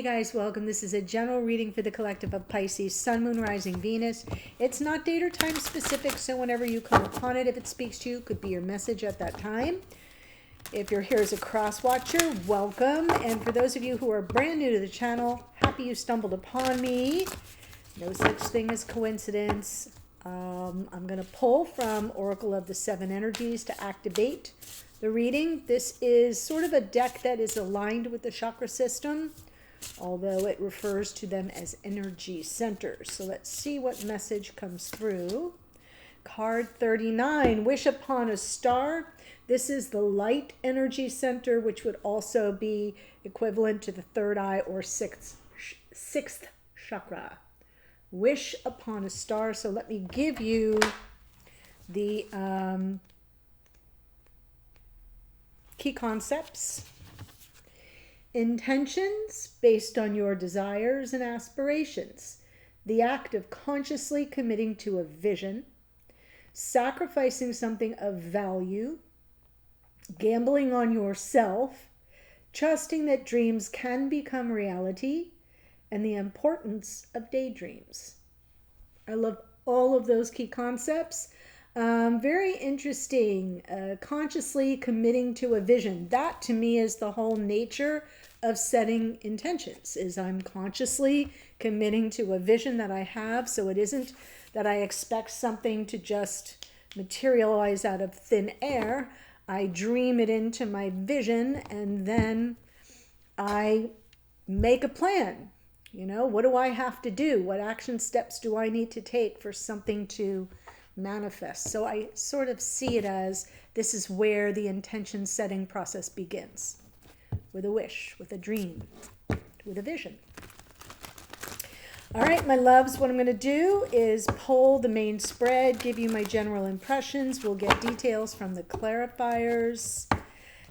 Hey guys, welcome. This is a general reading for the collective of Pisces, Sun, Moon, Rising, Venus. It's not date or time specific, so whenever you come upon it, if it speaks to you, could be your message at that time. If you're here as a cross watcher, welcome. And for those of you who are brand new to the channel, happy you stumbled upon me. No such thing as coincidence. I'm going to pull from Oracle of the Seven Energies to activate the reading. This is sort of a deck that is aligned with the chakra system, although it refers to them as energy centers. So let's see what message comes through. Card 39, Wish Upon a Star. This is the light energy center, which would also be equivalent to the third eye or sixth chakra. Wish upon a star. So let me give you the key concepts. Intentions based on your desires and aspirations. The act of consciously committing to a vision. Sacrificing something of value. Gambling on yourself. Trusting that dreams can become reality. And the importance of daydreams. I love all of those key concepts. Very interesting. Consciously committing to a vision. That to me is the whole nature of setting intentions, is I'm consciously committing to a vision that I have. So it isn't that I expect something to just materialize out of thin air. I dream it into my vision and then I make a plan. You know, what do I have to do? What action steps do I need to take for something to manifest? So I sort of see it as this is where the intention setting process begins. With a wish, with a dream, with a vision. All right, my loves, what I'm going to do is pull the main spread, give you my general impressions. We'll get details from the clarifiers.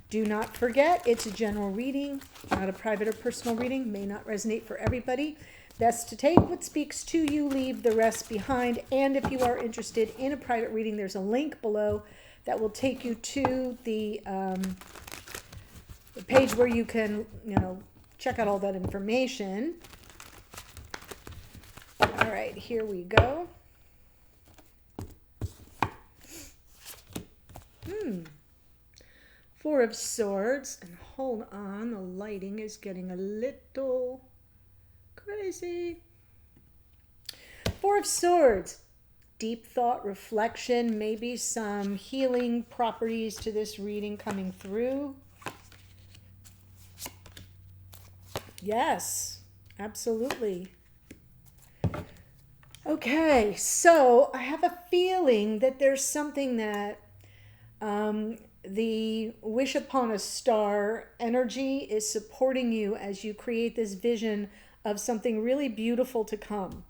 Do not forget, it's a general reading, not a private or personal reading. May not resonate for everybody. Best to take what speaks to you, leave the rest behind. And if you are interested in a private reading, there's a link below that will take you to the page where you can, check out all that information. All right, here we go. Four of Swords, and hold on, the lighting is getting a little crazy. Four of Swords, deep thought, reflection, maybe some healing properties to this reading coming through. Yes, absolutely. Okay, so I have a feeling that there's something that the Wish Upon a Star energy is supporting you as you create this vision of something really beautiful to come.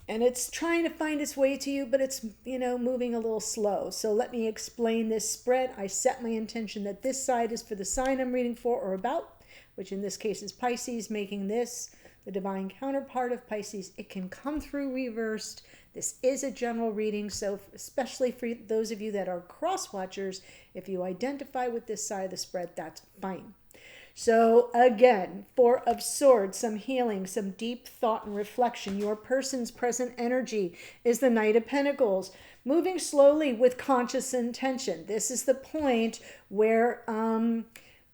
And it's trying to find its way to you, but it's, moving a little slow. So let me explain this spread. I set my intention that this side is for the sign I'm reading for or about, which in this case is Pisces, making this the divine counterpart of Pisces. It can come through reversed. This is a general reading, so especially for those of you that are cross watchers, if you identify with this side of the spread, that's fine. So again, Four of Swords, some healing, some deep thought and reflection. Your person's present energy is the Knight of Pentacles, moving slowly with conscious intention. This is the point where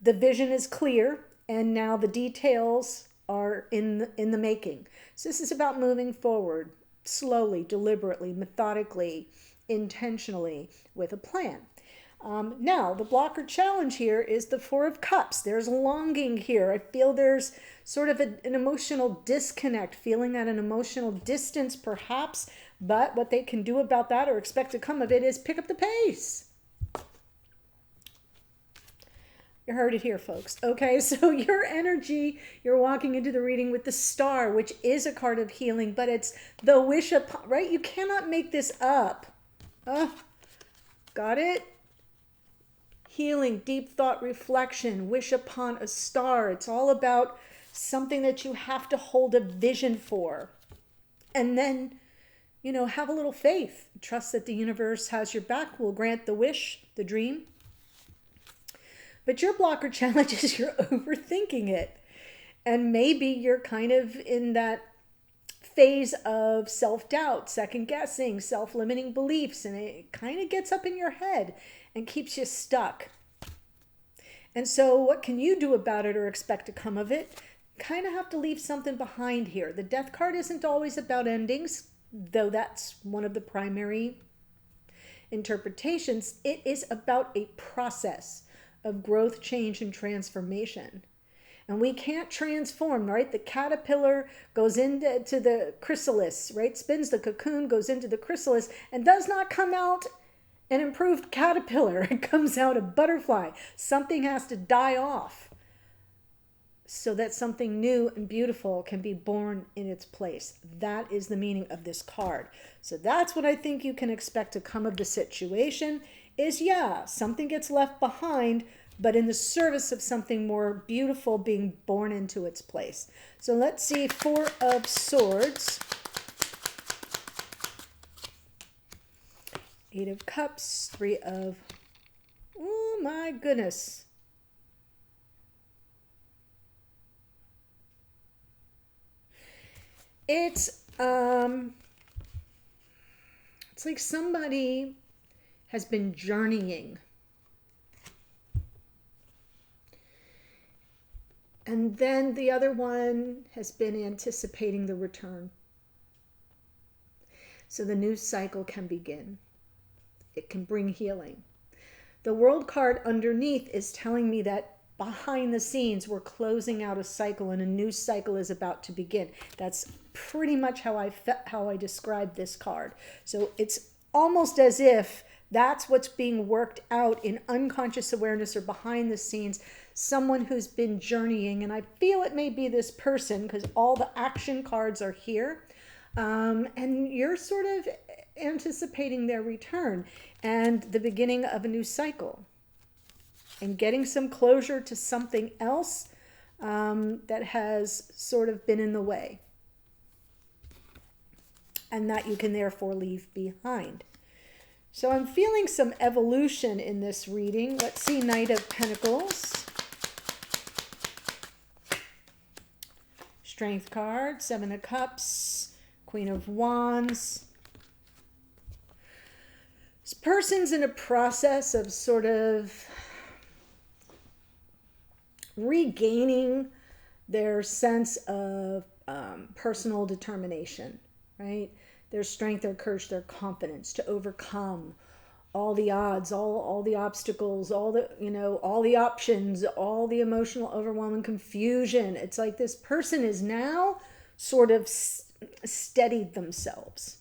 the vision is clear and now the details are in the making. So this is about moving forward slowly, deliberately, methodically, intentionally, with a plan. Now, the blocker challenge here is the Four of Cups. There's longing here. I feel there's sort of an emotional disconnect, feeling at an emotional distance perhaps, but what they can do about that or expect to come of it is pick up the pace. You heard it here, folks. Okay, so your energy, you're walking into the reading with the Star, which is a card of healing, but it's the wish upon, right? You cannot make this up. Got it? Healing, deep thought, reflection, wish upon a star. It's all about something that you have to hold a vision for. And then, have a little faith. Trust that the universe has your back, will grant the wish, the dream. But your blocker challenge is you're overthinking it. And maybe you're kind of in that phase of self-doubt, second guessing, self-limiting beliefs, and it kind of gets up in your head and keeps you stuck. And so what can you do about it or expect to come of it? Kind of have to leave something behind here. The Death card isn't always about endings, though that's one of the primary interpretations. It is about a process of growth, change, and transformation. And we can't transform, right? The caterpillar goes into the chrysalis, right? Spins the cocoon, goes into the chrysalis, and does not come out an improved caterpillar. It comes out a butterfly. Something has to die off so that something new and beautiful can be born in its place. That is the meaning of this card. So that's what I think you can expect to come of the situation is, yeah, something gets left behind, but in the service of something more beautiful being born into its place. So let's see, Four of Swords, Eight of Cups, Three of, oh my goodness. It's like somebody has been journeying. And then the other one has been anticipating the return. So the new cycle can begin. It can bring healing. The World card underneath is telling me that behind the scenes, we're closing out a cycle and a new cycle is about to begin. That's pretty much how I describe this card. So it's almost as if that's what's being worked out in unconscious awareness or behind the scenes. Someone who's been journeying, and I feel it may be this person because all the action cards are here. And you're sort of anticipating their return and the beginning of a new cycle and getting some closure to something else that has sort of been in the way and that you can therefore leave behind. So I'm feeling some evolution in this reading. Let's see, Knight of Pentacles. Strength card, Seven of Cups, Queen of Wands. This person's in a process of sort of regaining their sense of personal determination, right? Their strength, their courage, their confidence to overcome all the odds, all the obstacles, all the options, all the emotional overwhelm and confusion. It's like this person is now sort of steadied themselves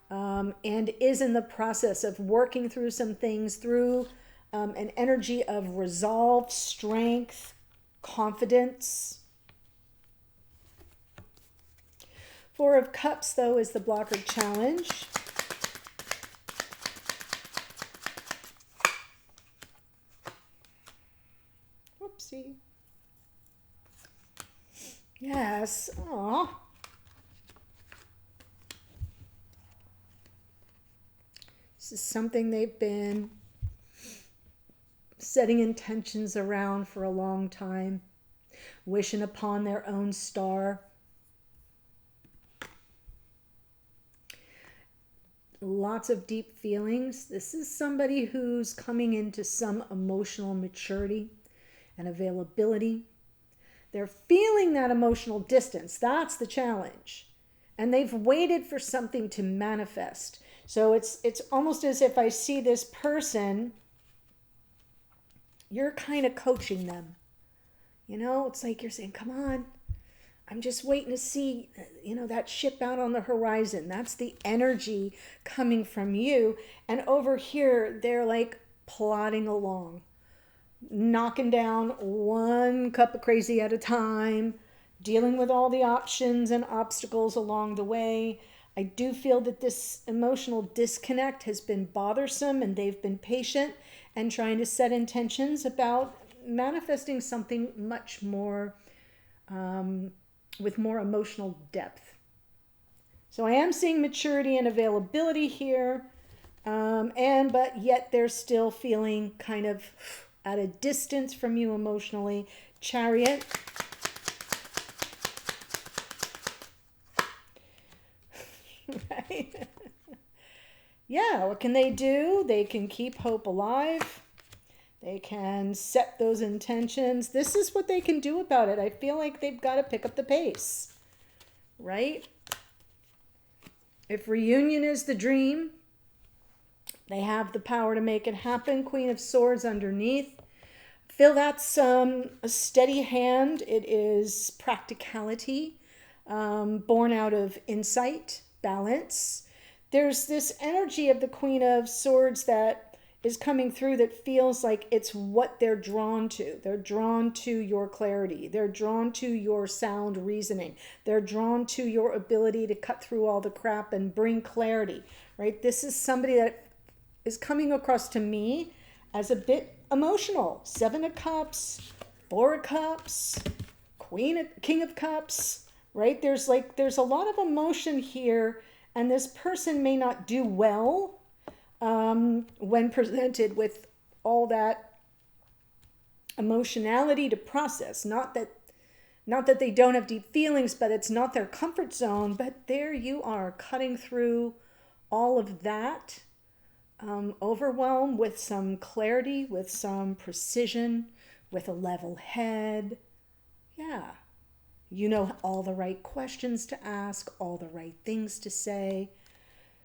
and is in the process of working through some things through an energy of resolve, strength, confidence. Four of Cups, though, is the blocker challenge. Whoopsie. Yes. Aw. This is something they've been setting intentions around for a long time, wishing upon their own star. Lots of deep feelings. This is somebody who's coming into some emotional maturity and availability. They're feeling that emotional distance. That's the challenge. And they've waited for something to manifest. So it's almost as if I see this person, you're kind of coaching them. You know, it's like you're saying, come on, I'm just waiting to see, that ship out on the horizon. That's the energy coming from you. And over here, they're like plodding along, knocking down one cup of crazy at a time, dealing with all the options and obstacles along the way. I do feel that this emotional disconnect has been bothersome, and they've been patient and trying to set intentions about manifesting something much more with more emotional depth. So I am seeing maturity and availability here, but yet they're still feeling kind of at a distance from you emotionally. Chariot, Right? Yeah, what can they do? They can keep hope alive. They can set those intentions. This is what they can do about it. I feel like they've got to pick up the pace, right? If reunion is the dream, they have the power to make it happen. Queen of Swords underneath. Feel that's a steady hand. It is practicality, born out of insight, balance. There's this energy of the Queen of Swords that is coming through that feels like it's what they're drawn to. They're drawn to your clarity. They're drawn to your sound reasoning. They're drawn to your ability to cut through all the crap and bring clarity, right? This is somebody that is coming across to me as a bit emotional. 7 of Cups, 4 of Cups, King of Cups, right? There's a lot of emotion here, and this person may not do well when presented with all that emotionality to process. Not that they don't have deep feelings, but it's not their comfort zone. But there you are, cutting through all of that overwhelm with some clarity, with some precision, with a level head. Yeah. You know all the right questions to ask, all the right things to say.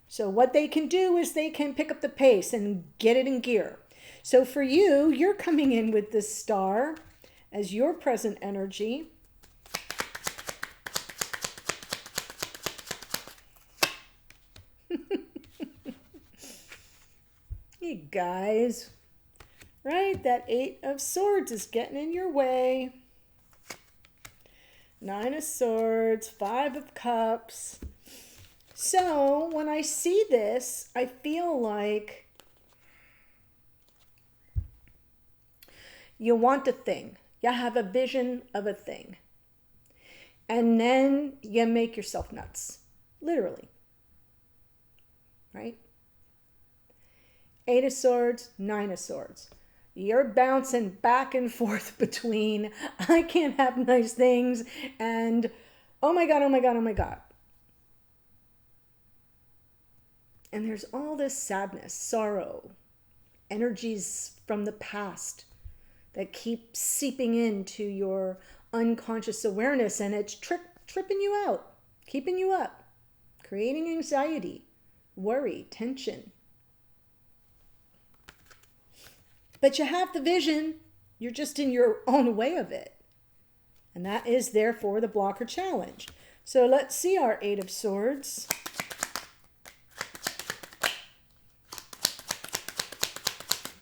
So what they can do is they can pick up the pace and get it in gear. So for you, you're coming in with this Star as your present energy. You guys, right? That 8 of Swords is getting in your way. 9 of Swords, 5 of Cups. So when I see this, I feel like you want a thing. You have a vision of a thing. And then you make yourself nuts. Literally. Right? 8 of Swords, 9 of Swords. You're bouncing back and forth between I can't have nice things and oh my God, oh my God, oh my God. And there's all this sadness, sorrow, energies from the past that keep seeping into your unconscious awareness, and it's tripping you out, keeping you up, creating anxiety, worry, tension. But you have the vision, you're just in your own way of it. And that is therefore the blocker challenge. So let's see our 8 of Swords.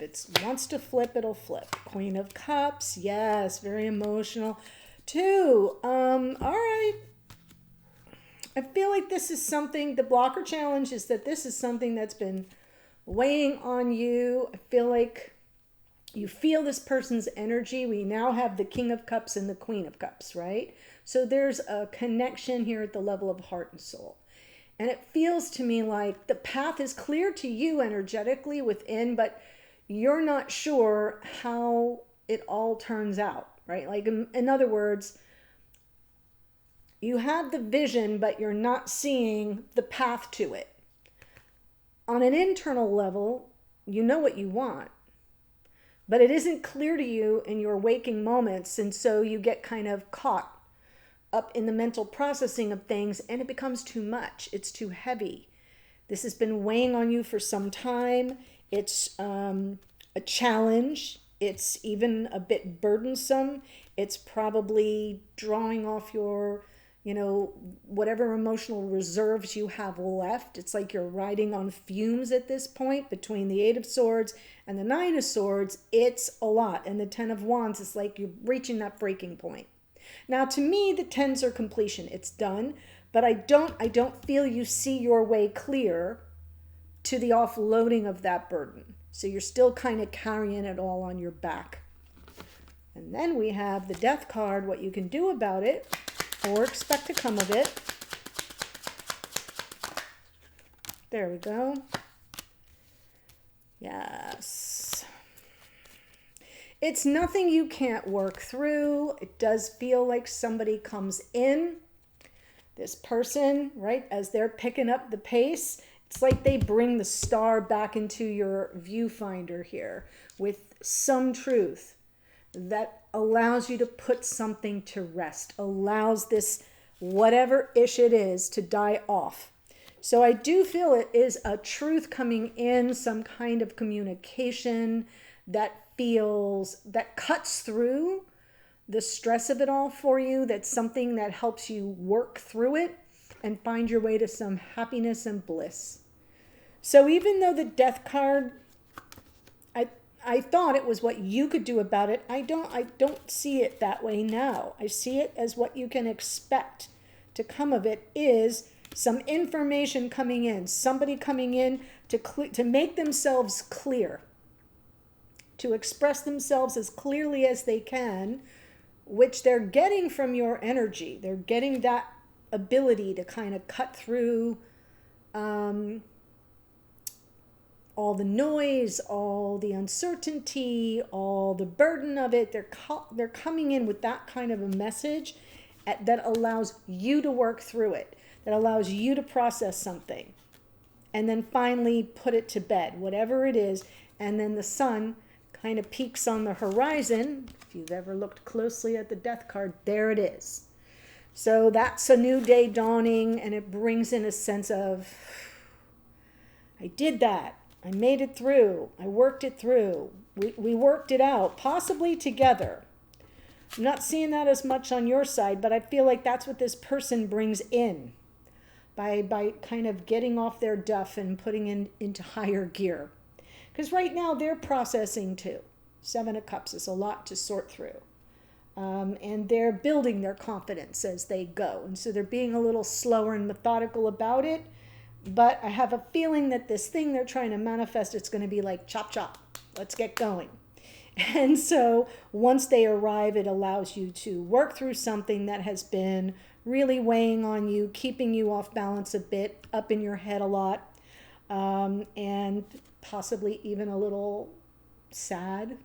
If it wants to flip, it'll flip. Queen of Cups, yes, very emotional. 2, all right. I feel like this is something, the blocker challenge is that this is something that's been weighing on you. I feel like you feel this person's energy. We now have the King of Cups and the Queen of Cups, right? So there's a connection here at the level of heart and soul. And it feels to me like the path is clear to you energetically within, but you're not sure how it all turns out, right? Like in other words, you have the vision, but you're not seeing the path to it. On an internal level, you know what you want, but it isn't clear to you in your waking moments. And so you get kind of caught up in the mental processing of things, and it becomes too much. It's too heavy. This has been weighing on you for some time. It's a challenge. It's even a bit burdensome. It's probably drawing off your, whatever emotional reserves you have left. It's like you're riding on fumes at this point between the 8 of Swords and the 9 of Swords. It's a lot. And the 10 of Wands is like you're reaching that breaking point. Now, to me, the 10s are completion. It's done. But I don't feel you see your way clear to the offloading of that burden. So you're still kind of carrying it all on your back. And then we have the Death card, what you can do about it or expect to come of it. There we go. Yes. It's nothing you can't work through. It does feel like somebody comes in This person, right, as they're picking up the pace, it's like they bring the star back into your viewfinder here with some truth that allows you to put something to rest, allows this whatever ish it is to die off. So I do feel it is a truth coming in, some kind of communication that cuts through the stress of it all for you. That's something that helps you work through it and find your way to some happiness and bliss. So even though the Death card, I thought it was what you could do about it, I don't see it that way now. I see it as what you can expect to come of it is some information coming in, somebody coming in to make themselves clear, to express themselves as clearly as they can, which they're getting from your energy. They're getting that ability to kind of cut through all the noise, all the uncertainty, all the burden of it. They're coming in with that kind of a message that allows you to work through it, that allows you to process something, and then finally put it to bed, whatever it is. And then the sun kind of peaks on the horizon. If you've ever looked closely at the Death card, there it is. So that's a new day dawning, and it brings in a sense of, I did that. I made it through. I worked it through. We worked it out, possibly together. I'm not seeing that as much on your side, but I feel like that's what this person brings in by kind of getting off their duff and putting into higher gear. Because right now they're processing too. 7 of Cups is a lot to sort through. And they're building their confidence as they go. And so they're being a little slower and methodical about it. But I have a feeling that this thing they're trying to manifest, it's going to be like chop, chop. Let's get going. And so once they arrive, it allows you to work through something that has been really weighing on you, keeping you off balance a bit, up in your head a lot, and possibly even a little sad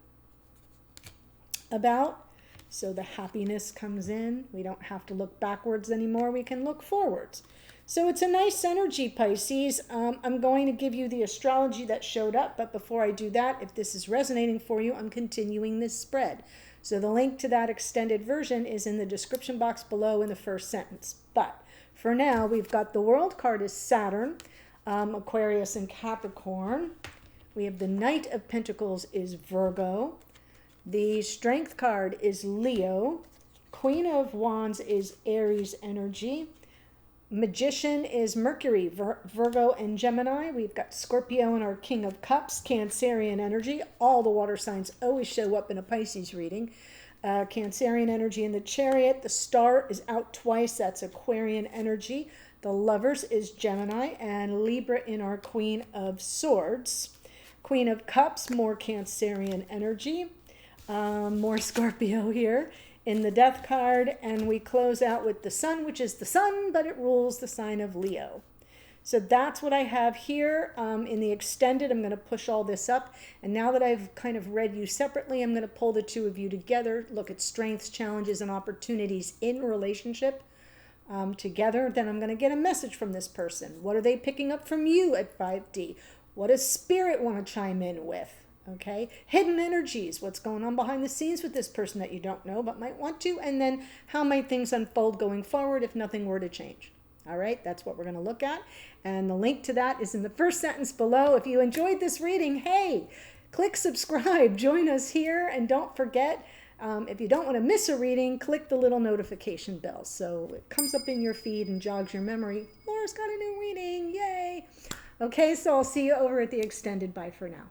about. So the happiness comes in. We don't have to look backwards anymore. We can look forwards. So it's a nice energy, Pisces. I'm going to give you the astrology that showed up, but before I do that, if this is resonating for you, I'm continuing this spread. So the link to that extended version is in the description box below in the first sentence. But for now, we've got the World card is Saturn, Aquarius and Capricorn. We have the Knight of Pentacles is Virgo. The Strength card is Leo. Queen of Wands is Aries energy. Magician is Mercury, Virgo and Gemini. We've got Scorpio and our King of Cups, Cancerian energy. All the water signs always show up in a Pisces reading. Cancerian energy in the Chariot. The Star is out twice. That's Aquarian energy. The Lovers is Gemini, and Libra in our Queen of Swords. Queen of Cups, more Cancerian energy. More Scorpio here in the Death card, and we close out with the Sun, which is the Sun, but it rules the sign of Leo. So that's what I have here in the extended. I'm going to push all this up, and now that I've kind of read you separately, I'm going to pull the two of you together, look at strengths, challenges, and opportunities in relationship together. Then I'm going to get a message from this person. What are they picking up from you at 5D? What does Spirit want to chime in with? Okay, hidden energies, what's going on behind the scenes with this person that you don't know but might want to, and then how might things unfold going forward if nothing were to change. All right, that's what we're going to look at, and the link to that is in the first sentence below. If you enjoyed this reading, hey, click subscribe, join us here, and don't forget, if you don't want to miss a reading, click the little notification bell so it comes up in your feed and jogs your memory. Laura's got a new reading, yay! Okay, so I'll see you over at the extended. Bye for now.